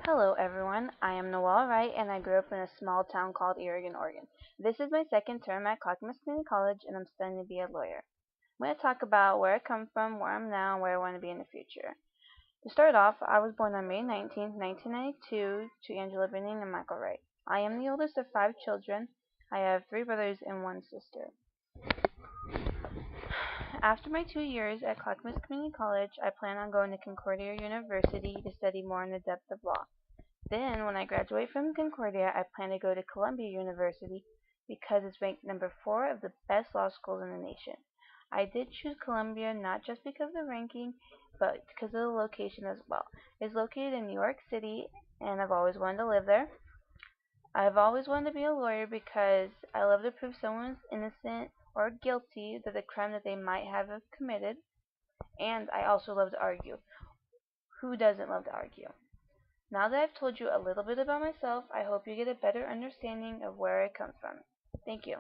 Hello everyone, I am Noelle Wright and I grew up in a small town called Oregon, Oregon. This is my second term at Clackamas Community College and I'm studying to be a lawyer. I'm going to talk about where I come from, where I'm now, and where I want to be in the future. To start off, I was born on May 19th, 1992 to Angela Binning and Michael Wright. I am the oldest of five children. I have three brothers and one sister. After my 2 years at Clackamas Community College, I plan on going to Concordia University to study more in the depth of law. Then, when I graduate from Concordia, I plan to go to Columbia University because it's ranked number 4 of the best law schools in the nation. I did choose Columbia not just because of the ranking, but because of the location as well. It's located in New York City, and I've always wanted to live there. I've always wanted to be a lawyer because I love to prove someone's innocent or guilty of the crime that they might have committed, and I also love to argue. Who doesn't love to argue? Now that I've told you a little bit about myself, I hope you get a better understanding of where I come from. Thank you.